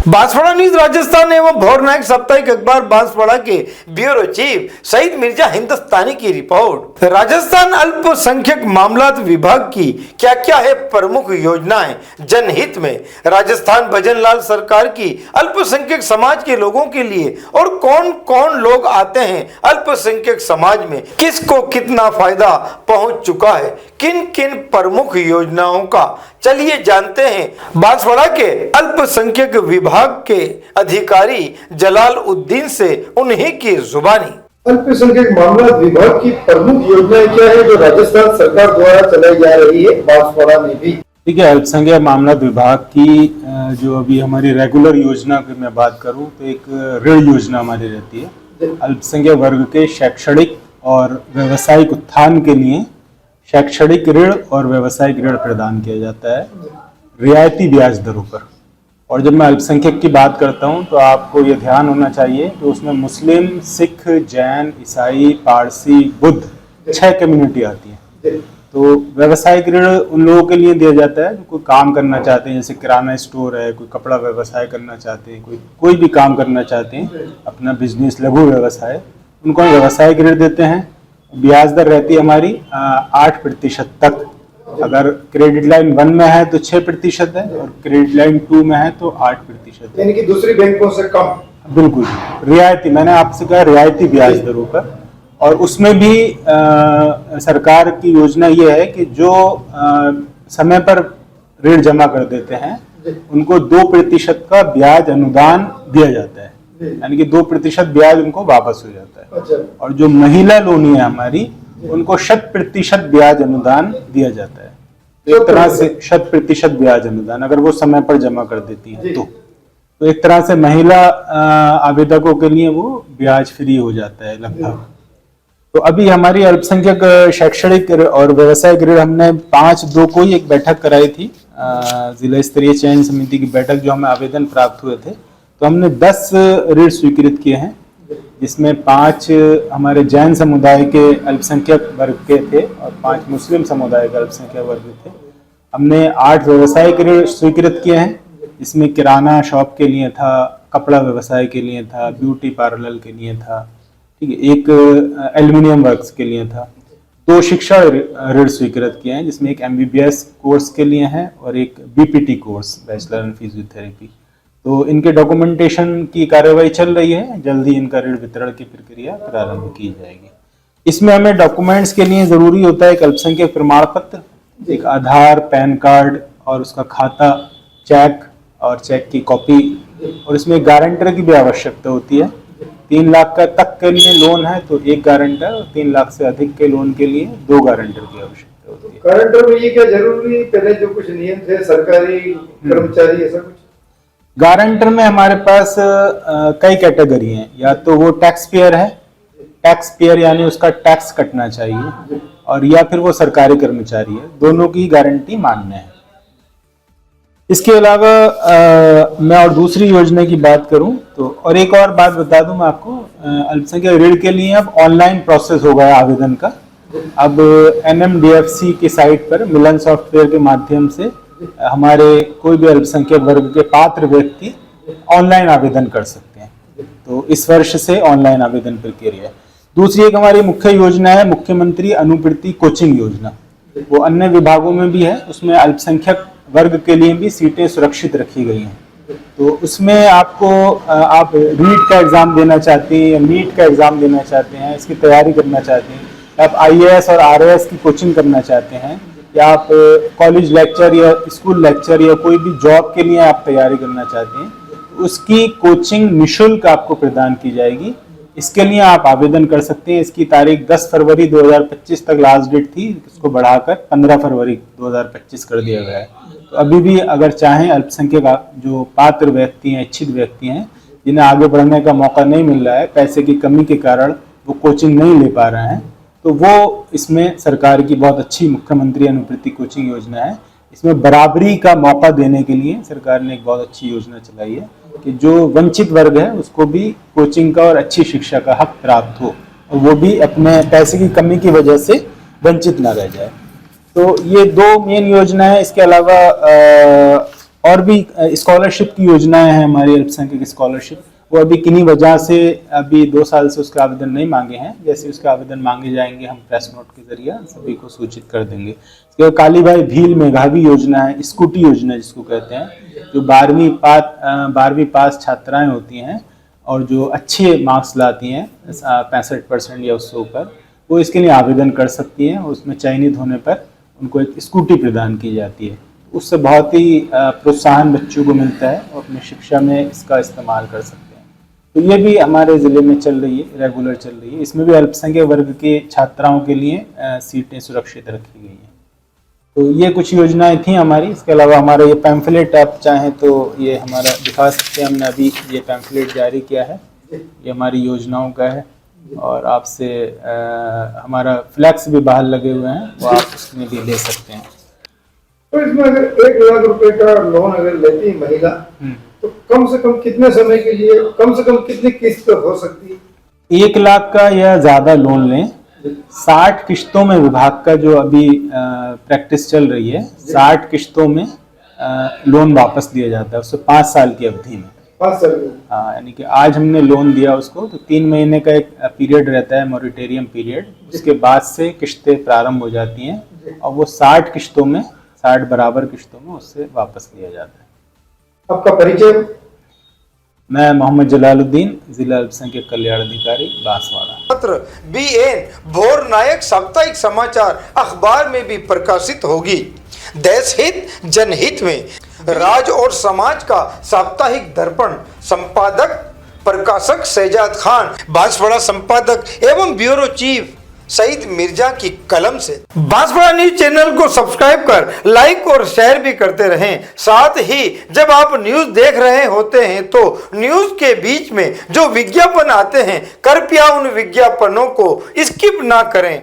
Banswara news Rajasthan एवं भौरनायक साप्ताहिक अखबार बांसवाड़ा के ब्यूरो चीफ सईद मिर्जा हिंदुस्तानी की रिपोर्ट। राजस्थान अल्पसंख्यक मामलात विभाग की क्या क्या है प्रमुख योजनाएं जनहित में। राजस्थान भजनलाल सरकार की अल्पसंख्यक समाज के लोगों के लिए और कौन कौन लोग आते हैं अल्पसंख्यक समाज में, किसको कितना फायदा पहुंच चुका है, किन किन प्रमुख योजनाओं का चलिए जानते हैं बांसवाड़ा के अल्पसंख्यक विभाग के अधिकारी जलाल उद्दीन से उन्हीं की जुबानी। अल्पसंख्यक मामला विभाग की प्रमुख योजनाएं क्या है जो राजस्थान सरकार द्वारा चलाई जा रही है बांसवाड़ा में भी। ठीक है, अल्पसंख्यक मामला विभाग की जो अभी हमारी रेगुलर योजना की मैं बात करूं तो एक ऋण योजना हमारी रहती है। अल्पसंख्यक वर्ग के शैक्षणिक और व्यावसायिक उत्थान के लिए शैक्षणिक ऋण और व्यावसायिक ऋण प्रदान किया जाता है रियायती ब्याज दरों पर। और जब मैं अल्पसंख्यक की बात करता हूं तो आपको ये ध्यान होना चाहिए कि उसमें मुस्लिम, सिख, जैन, ईसाई, पारसी, बुद्ध 6 कम्युनिटी आती है। तो व्यावसायिक ऋण उन लोगों के लिए दिया जाता है जो कोई काम करना चाहते हैं, जैसे किराना स्टोर है, कोई कपड़ा व्यवसाय करना चाहते हैं, कोई भी काम करना चाहते हैं, अपना बिजनेस लघु व्यवसाय, उनको हम व्यावसायिक ऋण देते हैं। ब्याज दर रहती है हमारी 8% तक। अगर क्रेडिट लाइन 1 में है तो 6% है और क्रेडिट लाइन 2 में है तो 8%, यानी कि दूसरी बैंकों से कम। बिल्कुल रियायती, मैंने आपसे कहा रियायती ब्याज दरों पर। और उसमें भी सरकार की योजना ये है कि जो समय पर ऋण जमा कर देते हैं उनको 2% का ब्याज अनुदान दिया जाता है, यानी कि 2% ब्याज उनको वापस हो जाता है। और जो महिला लोनी है हमारी उनको 100% ब्याज अनुदान दिया जाता है। एक तरह से 100% ब्याज अनुदान अगर वो समय पर जमा कर देती है तो एक तरह से महिला आवेदकों के लिए वो ब्याज फ्री हो जाता है लगभग। तो अभी हमारी अल्पसंख्यक शैक्षणिक और व्यवसायिक ऋण हमने 5/2 को ही एक बैठक कराई थी, जिला स्तरीय चयन समिति की बैठक जो हमें आवेदन प्राप्त हुए थे। तो हमने 10 ऋण स्वीकृत किए हैं, जिसमें 5 हमारे जैन समुदाय के अल्पसंख्यक वर्ग के थे और 5 मुस्लिम समुदाय के अल्पसंख्यक वर्ग थे। हमने 8 व्यवसायिक ऋण स्वीकृत किए हैं, जिसमें किराना शॉप के लिए था, कपड़ा व्यवसाय के लिए था, ब्यूटी पार्लर के लिए था, ठीक है, एक एल्यूमिनियम वर्क्स के लिए था। 2 शिक्षा ऋण स्वीकृत किए हैं, जिसमें एक MBBS कोर्स के लिए है और एक BPT course, bachelor in physiotherapy. तो इनके डॉक्यूमेंटेशन की कार्यवाही चल रही है, जल्दी इनका ऋण वितरण की प्रक्रिया प्रारंभ की जाएगी। इसमें हमें डॉक्यूमेंट्स के लिए जरूरी होता है एक अल्पसंख्यक प्रमाण पत्र, एक आधार, पैन कार्ड और उसका खाता, चेक और चेक की कॉपी, और इसमें गारंटर की भी आवश्यकता होती है। 3 लाख का तक के लिए लोन है तो 1 गारंटर, और 3 लाख से अधिक के लोन के लिए 2 गारंटर की आवश्यकता होती है। गारंटर में ये क्या जरूरी पहले जो कुछ नियम थे सरकारी कर्मचारी ऐसा कुछ? गारंटर में हमारे पास कई कैटेगरी हैं, या तो वो टैक्स पेयर है, टैक्स पेयर यानी उसका टैक्स कटना चाहिए, और या फिर वो सरकारी कर्मचारी है, दोनों की गारंटी मान्य है। इसके अलावा मैं और दूसरी योजना की बात करूं तो, और एक और बात बता दूं मैं आपको, अल्पसंख्यक ऋण के लिए अब ऑनलाइन प्रोसेस हो गया आवेदन का। अब NMDFC की साइट पर मिलन सॉफ्टवेयर के माध्यम से हमारे कोई भी अल्पसंख्यक वर्ग के पात्र व्यक्ति ऑनलाइन आवेदन कर सकते हैं। तो इस वर्ष से ऑनलाइन आवेदन प्रक्रिया है। दूसरी एक हमारी मुख्य योजना है मुख्यमंत्री अनुवृत्ति कोचिंग योजना, वो अन्य विभागों में भी है। उसमें अल्पसंख्यक वर्ग के लिए भी सीटें सुरक्षित रखी गई हैं। तो उसमें आपको आप रीट का एग्जाम देना चाहते हैं या नीट का एग्जाम देना चाहते हैं, इसकी तैयारी करना चाहते हैं, आप IAS और RAS की कोचिंग करना चाहते हैं, या आप कॉलेज लेक्चर या स्कूल लेक्चर या कोई भी जॉब के लिए आप तैयारी करना चाहते हैं, उसकी कोचिंग निःशुल्क आपको प्रदान की जाएगी। इसके लिए आप आवेदन कर सकते हैं। इसकी तारीख 10 फरवरी 2025 तक लास्ट डेट थी, इसको बढ़ाकर 15 फरवरी 2025 कर दिया गया है। तो अभी भी अगर चाहें अल्पसंख्यक जो पात्र व्यक्ति हैं, इच्छित व्यक्ति हैं, जिन्हें आगे बढ़ने का मौका नहीं मिल रहा है, पैसे की कमी के कारण वो कोचिंग नहीं ले पा रहे हैं, तो वो इसमें सरकार की बहुत अच्छी मुख्यमंत्री अनुवृत्ति कोचिंग योजना है। इसमें बराबरी का मौका देने के लिए सरकार ने एक बहुत अच्छी योजना चलाई है कि जो वंचित वर्ग है उसको भी कोचिंग का और अच्छी शिक्षा का हक प्राप्त हो, और वो भी अपने पैसे की कमी की वजह से वंचित ना रह जाए। तो ये 2 मेन योजना है। इसके अलावा और भी स्कॉलरशिप की योजनाएं हैं हमारी, अल्पसंख्यक स्कॉलरशिप, वो अभी किन्हीं वजह से अभी 2 साल से उसके आवेदन नहीं मांगे हैं। जैसे उसके आवेदन मांगे जाएंगे हम प्रेस नोट के जरिए सभी को सूचित कर देंगे। काली भाई भील मेधावी योजना है, स्कूटी योजना जिसको कहते हैं, जो 12वीं पास छात्राएं होती हैं और जो अच्छे मार्क्स लाती हैं 65% या उससे ऊपर, वो इसके लिए आवेदन कर सकती हैं। उसमें चयनित होने पर उनको एक स्कूटी प्रदान की जाती है। उससे बहुत ही प्रोत्साहन बच्चों को मिलता है और अपनी शिक्षा में इसका इस्तेमाल कर सकते हैं। तो ये भी हमारे ज़िले में चल रही है, रेगुलर चल रही है। इसमें भी अल्पसंख्यक वर्ग के छात्राओं के लिए सीटें सुरक्षित रखी गई हैं। तो ये कुछ योजनाएं थी हमारी। इसके अलावा हमारा ये पैम्फलेट आप चाहें तो ये हमारा दिखा सकते हैं, हमने अभी ये पैम्फलेट जारी किया है, ये हमारी योजनाओं का है। और आपसे हमारा फ्लैक्स भी बाहर लगे हुए हैं, वो आप उसमें भी ले सकते हैं। तो इसमें अगर 1 लाख रुपए का लोन अगर लेती है महिला, तो कम से कम कितने समय के लिए, कम से कम कितनी किस्त हो सकती है? 1 लाख का या ज्यादा लोन लें, 60 किस्तों में विभाग का जो अभी प्रैक्टिस चल रही है, 60 किस्तों में लोन वापस दिया जाता है उससे 5 साल की अवधि में। 5 साल में? हाँ, यानी कि आज हमने लोन दिया उसको तो 3 महीने का एक पीरियड रहता है, मॉरिटेरियम पीरियड। उसके बाद से किस्तें प्रारंभ हो जाती हैं और वो 60 किस्तों में, 60 बराबर किस्तों में उससे वापस लिया जाता है। आपका परिचय? मैं मोहम्मद जलालुद्दीन, जिला अल्पसंख्यक कल्याण अधिकारी, बांसवाड़ा। पत्र BN भोर नायक साप्ताहिक समाचार अखबार में भी प्रकाशित होगी। देश हित जनहित में राज और समाज का साप्ताहिक दर्पण, संपादक प्रकाशक शहजाद खान, बांसवाड़ा संपादक एवं ब्यूरो चीफ सईद मिर्जा की कलम से। बांसवाड़ा न्यूज चैनल को सब्सक्राइब कर लाइक और शेयर भी करते रहें। साथ ही जब आप न्यूज देख रहे होते हैं तो न्यूज के बीच में जो विज्ञापन आते हैं, कृपया उन विज्ञापनों को स्किप ना करें।